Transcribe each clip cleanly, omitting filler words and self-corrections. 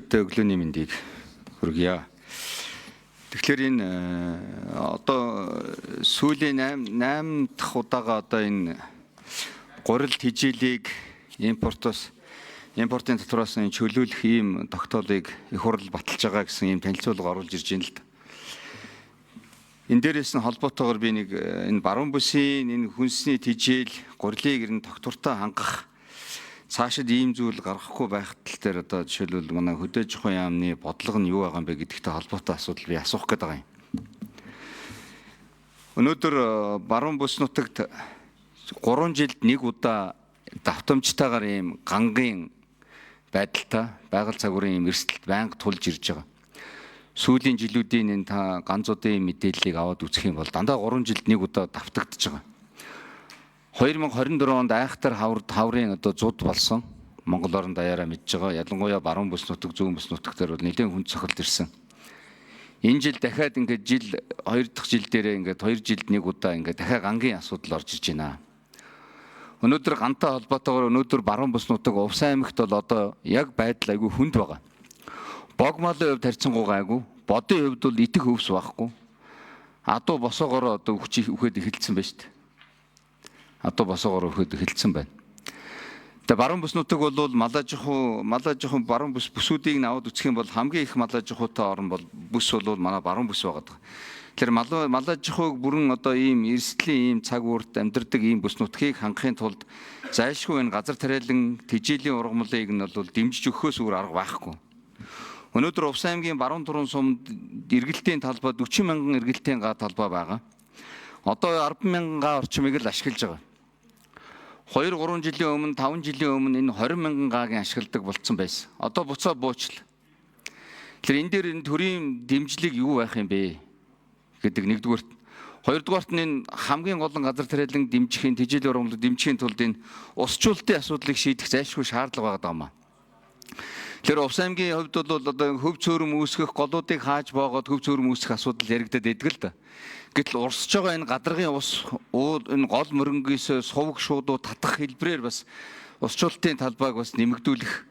Бүгдэд өглөөний мэндийг хүргье. Тэгэхээр энэ одоо сүүлийн 8 дахь удаага одоо энэ гурил тэжээлийг импортын дотроос нь чөлөөлөх ийм тогтоолыг их хурл баталж байгаа гэсэн ийм танилцуулга оруулж ирж байна л да. Энэ дээрээс нь холбоотойгоор би нэг энэ баруун бүсийн энэ хүнсний тэжээл гурилыг ер нь тогтвортой хангах цаашид ийм зүйл гаргахгүй байх тал дээр одоо жишээлбэл манай хөдөөж ухаан яамны бодлого нь юу байгаа юм бэ гэдэгтэй холбоотой асуудал би асуух гээд байгаа юм. Өнөөдөр баруун бүс нутагт 3 жилд нэг удаа давтамжтайгаар ийм гангийн байдалтай байгаль цагуурын ийм эрсдэлд байнга тулж ирж байгаа. Сүүлийн жилүүдийн энэ та ганцуудын мэдээллийг аваад үзэх юм бол дандаа 3 жилд нэг удаа давтагдж байгаа. 2024 онд айхтар хаврын одоо зуд болсон Монгол орон даяараа мэдж байгаа. Ялангуяа баруун бүс нутаг, зүүн бүс нутаг дээр бол нэлээд хүнд цохилт ирсэн. Энэ жил дахиад ингээд жил 2 дахь жил дээрээ ингээд 2 жилд нэг удаа ингээд дахиад гангийн асуудал орж иж байна. Өнөөдөр гантай холбоотойгоор өнөөдөр баруун бүс нутаг Увсан аймагт бол одоо яг байдал айгүй хүнд байгаа. Богмолын хувьд харьцангуй гайгүй, бодын хувьд бол итэх өвс байхгүй. Адуу босоогоор одоо үхээд эхэлсэн байна шүү дээ. Одоо босоогоор өгөхөд эхэлсэн байна. Тэгээ баруун бүс нутаг бол малажихуу баруун бүсүүдийг аваад үзэх юм бол хамгийн их малажихуутай орн бол бүс бол манай баруун бүс байгаа. Тэгэхээр малажихууг бүрэн одоо ийм эрсдлийн ийм цаг уурт амьдардаг ийм бүс нутгийг хангахын тулд зайлшгүй энэ газар тариалан тэжээлийн ургамлыг нь бол дэмжиж өгөхөөс өөр арга байхгүй. Өнөөдөр Увсан аймгийн баруун түрүүн сумд эргэлтийн талбай 40 мянган эргэлтийн га талбай байгаа. Одоо 10 мянган га орчмыг л ашиглаж байгаа. 2-3 жилийн өмнө 5 жилийн өмнө энэ 20 мянган гагийн ашигладаг болцсон байсан. Одоо буцаа буучл. Тэгэхээр энэ дээр энэ төрийн дэмжлэг юу байх юм бэ гэдэг нэгдүгээрт. Хоёрдугаарт нь энэ хамгийн гол нь газар тариалан дэмжихийн тэжээлийн ургамлыг дэмжихийн тулд энэ усчлалтын асуудлыг шийдэх зайлшгүй шаардлага байгаа даа. Тэгэхээр Увсан аймгийн хувьд бол одоо хөв цөөрөм үүсгэх голуудыг хааж боогоод хөв цөөрөм үүсгэх асуудал яригдаад идэг л да. Гэтэл урсж байгаа энэ гадаргын ус энэ гол мөрөнгөөс сувг шуудуу татах хэлбрээр бас усчлалтын талбайг бас нэмэгдүүлэх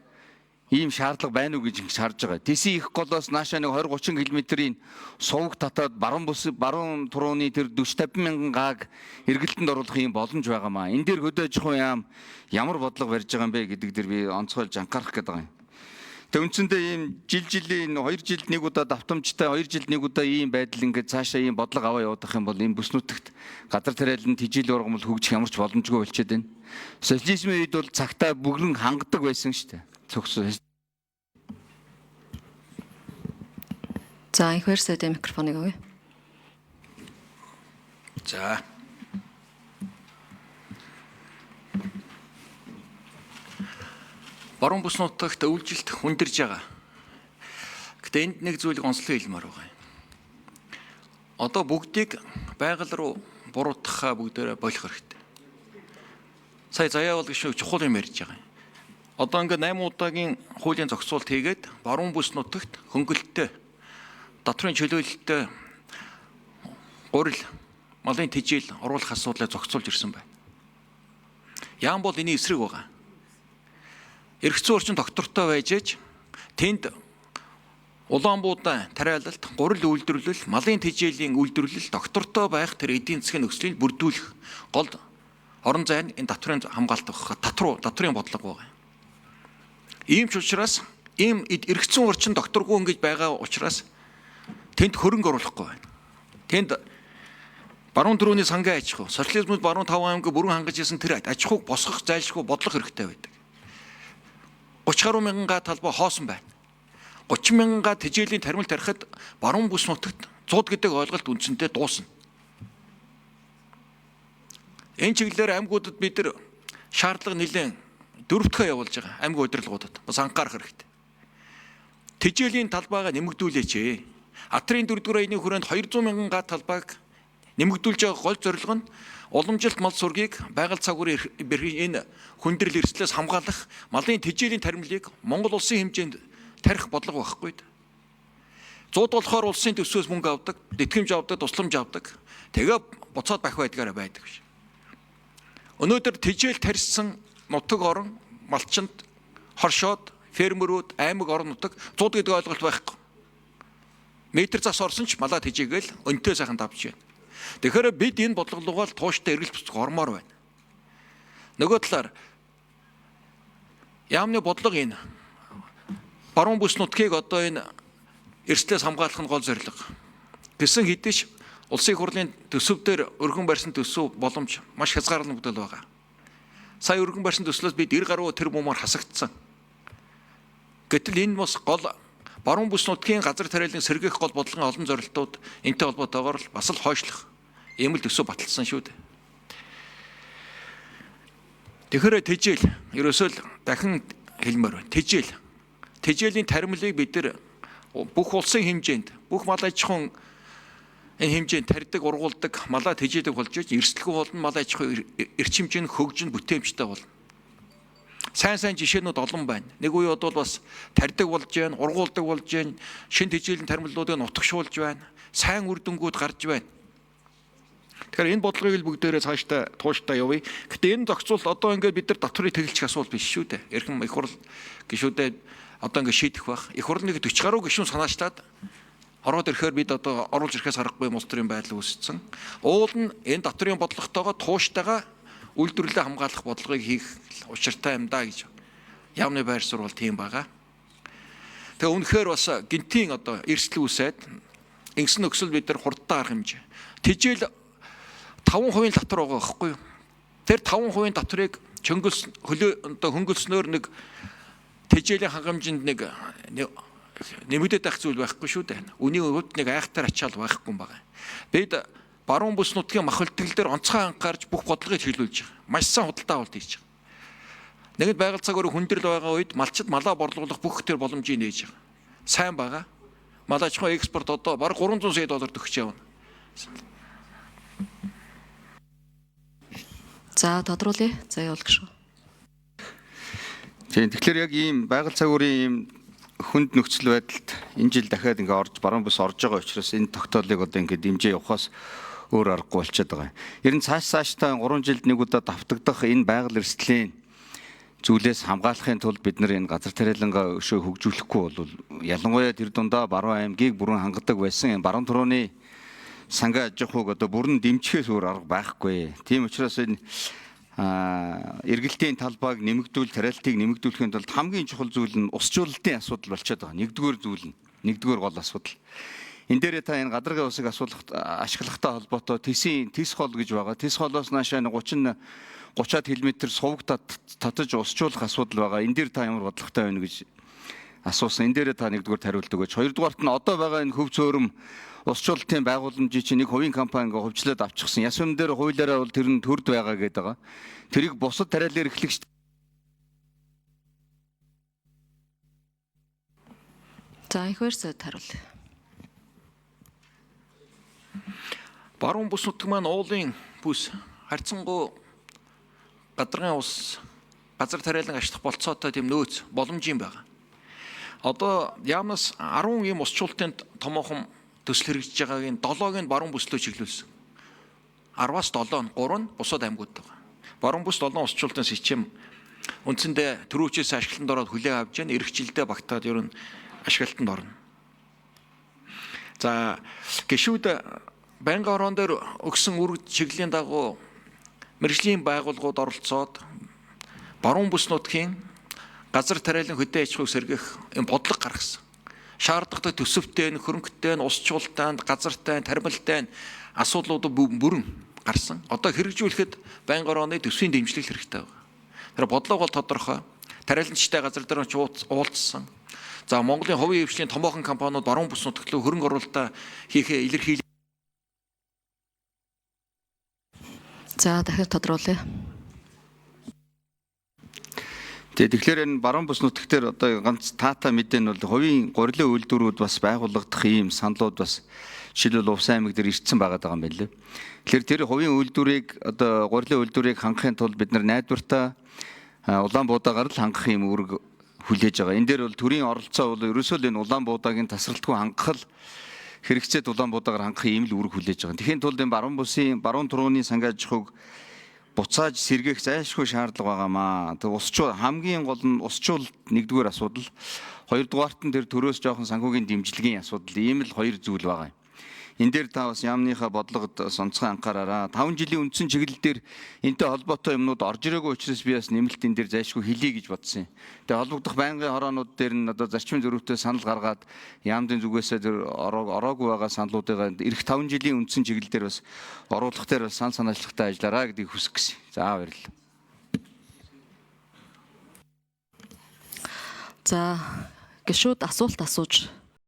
ийм шаардлага байна уу гэж харж байгаа. Тэсийн их голоос наашаа нэг 20-30 км-ийн сувг татаад баруун турууны тэр 40-50 мянган гааг эргэлтэнд оруулах ийм боломж байгаамаа. Энэ дээр хөдөөж ухаан яам ямар бодлого барьж байгаа юм бэ гэдэг дээр би онцгойлж анхаарах гээд байгаа юм. Тэг үндсэндээ ийм жилийн 2 жилд нэг удаа давтамжтай 2 жилд нэг удаа ийм байдал ингээд цаашаа ийм бодлого аваа явуудах юм бол энэ бүс нутагт газар тариалан тэжээлийн ургамал хөгжих ямар ч боломжгүй болчиход байна. Социализмын үед бол цагтаа бүгэн хангадаг байсан шүү дээ. Цогцоо. За их баярлалаа микрофоныг өгье. За. Баруун бүс нутагт өвлжилт хүндэрж байгаа. Гэтэ энд нэг зүйлийг онцлог хэлмээр байгаа. Одоо бүгдийг байгаль руу буруутгахаа бүгдээрээ болох хэрэгтэй. Сая заяа бол гişүү чухал юм ярьж байгаа. Одоо ингээд 8 удаагийн хуулийн зохицуулт хийгээд баруун бүс нутагт хөнгөлөлттэй дотрын чөлөөлөлттэй гурил малын тэжээл оруулах асуудлыг зохицуулж ирсэн байна. Яам бол энэ эсрэг байгаа. Эрх зүйн орчин доктортой байж ээж тэнд Улаанбуудаа тариалалт, гурил үйлдвэрлэл, малын тэжээлийн үйлдвэрлэл доктортой байх тэр эдийн засгийн нөхцөлийг бүрдүүлэх гол орон зай нь энэ татврын хамгаалалт байх татврын бодлого байгаа. Ийм ч учраас ийм эрх зүйн орчин докторгүй ингэж байгаа учраас тэнд хөрөнгө оруулахгүй байна. Тэнд баруун түрүүний сангийн аж ахуй, социализмд баруун 5 аймаг бүрэн хангаж ирсэн тэр аж ахуйг босгох зайлшгүй бодлого хэрэгтэй байдаг. 30 гаруй мянган га талбай хоосон байна. 30 мянган га тэжээлийн тармил тарихад баруун бүс нутагт 100 гэдэг ойлголт үндсэндээ дуусна. Энэ чиглэлээр аймагуудад бид нар шаардлага нэлээд дөрөвдөхөө явуулж байгаа аймаг удирдлагуудад бас анхаарах хэрэгтэй. Тэжээлийн талбайгаа нэмэгдүүлээч. Атрын 4-р аяны хүрээнд 200 мянган га талбайг нэмэгдүүлж байгаа гол зорилго нь уламжилт мал сургийг байгаль цагуурын энэ хүндрэл эрсдлээс хамгаалах малын тэжээлийн тармилыг Монгол улсын хэмжээнд тарих бодлого байхгүй. Зууд болохоор улсын төсвөөс мөнгө авдаг, тэтгэмж авдаг, тусламж авдаг. Тэгээ буцаад бах байдгаараа байдаг биш. Өнөөдөр тэжээл тарьсан нутаг орон малчинд хоршоод фермерүүд, аймаг орон нутаг 100 гэдэг ойлголт байхгүй. Метр зас орсон ч малаа тэжээгээл өнтөө сайхан давж байна. Тэгэхээр бид энэ бодлогоо тууштай эргэлж буцах ормоор байна. Нөгөө талаар яамны бодлого энэ баруун бүс нутгийг одоо энэ эрсдлээс хамгаалах нь гол зорилго. Гэсэн хэдий ч улсын их хурлын төсөв дээр өргөн барьсан төсөв боломж маш хязгаарлагдал байгаа. Сая өргөн барьсан төслөөс бид 90 гаруй тэрбумаар хасагдсан. Гэтэл энэ бас гол баруун бүс нутгийн газар тариалан сэргээх гол бодлогын олон зорилтууд энтэй холбоотойгоор л бас л хойшлох ийм л төсөв баталсан шүү дээ. Тэгэхээр тэжээл ерөөсөө л дахин хэлмээр байна. Тэжээлийн таримлыг бид нар бүх улсын хэмжээнд, бүх мал аж ахуйн энэ хэмжээнд тарьдаг, ургуулдаг, малаа тэжээдэг болж иж эрсдэлгүй болно, мал аж ахуй эрчимжийн хөгжин бүтээмжтэй болно. Сайн жишээнүүд олон байна. Нэг үед бол бас тарьдаг болж байна, ургуулдаг болж байна, шин тэжээлийн таримлуудыг нутагшуулж байна, сайн үр дүнгууд гарч байна. Тэгэхээр энэ бодлогыг л бүгдээрээ цаашдаа тууштай явъя. Гэтэ энэ зохицуулт одоо ингээд бид нар татврыг тэглэх асуудал биш шүү дээ. Эрхэм их хурл гишүүдэд одоо ингээд шийдэх байх. Их хурлыг 40 гаруй гишүүн санаачлаад ороод ирэхээр бид одоо оруулж ирэхээс аргагүй улс төрийн байдал үүссэн. Уул нь энэ татврын бодлоготойгоо тууштайгаа үйлдвэрлэлээ хамгаалах бодлогыг хийх учиртай юм да гэж яамны байр суурь тийм байгаа. Тэгээ үнэхээр бас гинтийн одоо эрсдэл үүсээд ингэсэн нөхцөл бид нар хурдтай арга хэмжээ. Тэжээл 5% татвар байгаа байхгүй юу? Тэр 5% татврыг хөнгөлснөөр нэг тэжээлийн хангамжинд нэг нэмэгдээд байх зүйл байхгүй шүү дээ. Үнийг өвд нэг айхтар ачаал байхгүй юм байна. Бид баруун бүс нутгийн мах үлтгэл дээр онцгой анхаарч бүх бодлогыг чиглүүлж байгаа. Маш сайн худалдаа авалт хийж байгаа. Нэгд байгаль цагаараа хүндрэл байгаа үед малчид малаа борлуулах бүх тэр боломжийг нээж байгаа. Сайн байгаа. Мал аж ахуйн экспорт одоо бараг $300 сая төгсөж явна. За тодруулъя. За явуул гişүү. Тийм тэгэхээр яг ийм байгаль цагуурын ийм хүнд нөхцөл байдалд энэ жил дахиад ингээ орж баруун бүс орж байгаа учраас энэ тогтоолыг одоо ингээ дэмжээ явахаас өөр аргагүй болчиход байгаа. Ер нь цаашдаа 3 жилд нэг удаа давтагдах энэ байгаль эрсдлийн зүйлээс хамгаалахын тулд бид нар энэ газар тариалангаа өшөө хөгжүүлэхгүй бол ялангуяа тэр дундаа баруун аймгийг бүрэн хангадаг байсан баруун төрөний сангаа аж ахуйг одоо бүрэн дэмжихээс өөр арга байхгүй. Тийм учраас энэ эргэлтийн талбайг нэмэгдүүл, тариалтыг нэмэгдүүлэхийн тулд хамгийн чухал зүйл нь усжуулалтын асуудал болчиход байгаа. Нэгдүгээр зүйл нь, нэгдүгээр гол асуудал. Энэ дээрээ та энэ гадаргын усыг ашиглахтай холбоотой тис хол гэж байгаа. Тис холоос наашаа 30-аад км сувг татаж усжуулах асуудал байгаа. Энэ дээр та ямар бодлоготой байна гэж асуусан. Энэ дээрээ та нэгдүгээр хариулт өгөөч. Хоёрдугаарт нь одоо байгаа энэ хөв цөөрөм усжуулалтын байгууламжийг чинь нэг хувийн компани ингээ хувьчлаад авчихсан. Яс юм дээр хуулиараа бол тэр нь төрд байгаа гэдэг байгаа. Тэрийг бусад тариалан эрхлэгч. За их баярсад хариулъя. Баруун бүс нутаг маань уулын бүс харьцангуй гадаргын ус газар тариалан ашлах болцоотой тийм нөөц боломж юм байна. Одоо яамнаас 10 ийм усчуулалтын томоохон төсөл хэрэгжиж байгаагийн 7-ыг нь баруун бүслөө чиглүүлсэн. 10-аас 7 нь 3 нь бусад аймагуд байгаа. Баруун бүс 7 усчуулалтын систем үндсэндээ төрүүчээс ашиглалтанд ороод хүлээн авч яана эрхчлэлдээ багтаад ер нь ашиглалтанд орно. За гişүүд байнгын орон дээр өгсөн үр чиглэлийн дагуу мэргэжлийн байгууллагууд оролцоод баруун бүс нутгийн газар тариалан хөдөө аж ахуйг сэргээх юм бодлого гаргасан. Шаардлагатай төсөвтэй, хөрөнгөтэй, усчуулттай, газартай, тарималтай асуудлууд бүрэн гарсан. Одоо хэрэгжүүлэхэд байнгын орооны төсвийн дэмжлэг хэрэгтэй байна. Тэр бодлого бол тодорхой. Тариаланчтай газар дээр уулзсан. За Монголын хувийн хвшлийн томоохон компаниуд баруун бүс нутагт хөрөнгө оруулалтаа хийхээ илэрхийлж. За дахиад тодруулъя. Тэгэхээр энэ баруун бүс нутаг дээр одоо ганц таата мэдээ нь бол хувийн гурилын үйлдвэрүүд бас байгуулагдах ийм саналууд бас жишээлбэл Увс аймаг дээр ирсэн байгаа юм байна лээ. Тэгэхээр тэр хувийн үйлдвэрийг одоо гурилын үйлдвэрийг хангахын тулд бид нар найдвартай Улаанбуудаагаар л хангах юм үүрэг хүлээж байгаа. Энэ дээр бол төрийн оролцоо бол ерөөсөө л энэ Улаанбуудаагийн тасралтгүй хангах хэрэгцээд Улаанбуудаагаар хангах ийм л үүрэг хүлээж байгаа. Тэгэхин тулд энэ баруун төрөний сангаа аж ахуйг буцааж сэргээх зайлшгүй шаардлага байгаамаа. Тэг хамгийн гол нь усчуулалт нэгдүгээр асуудал, хоёрдугаарт нь тэр төрөөс жоохон санхүүгийн дэмжлэгийн асуудал. Ийм л хоёр зүйл байгаа юм. Энэ дээр та бас яамныхаа бодлогод сонцгой анхаараараа. 5 жилийн үндсэн чиглэл дээр энтэй холбоотой юмнууд орж ирээгүй учраас би бас нэмэлт энэ дээр зайлшгүй хэлье гэж бодсон юм. Тэгээ холбогдох байнгын хороонууд дээр нь одоо зарчмын зөрүүтэй санал гаргаад яамдын зүгээсээ тэр ороогүй байгаа саналуудыг эх 5 жилийн үндсэн чиглэл дээр бас оруулах дээр бас санаачлахтай ажиллаараа гэдгийг хүсэх гэсэн. За баярлалаа. За гишүүд асуулт асууж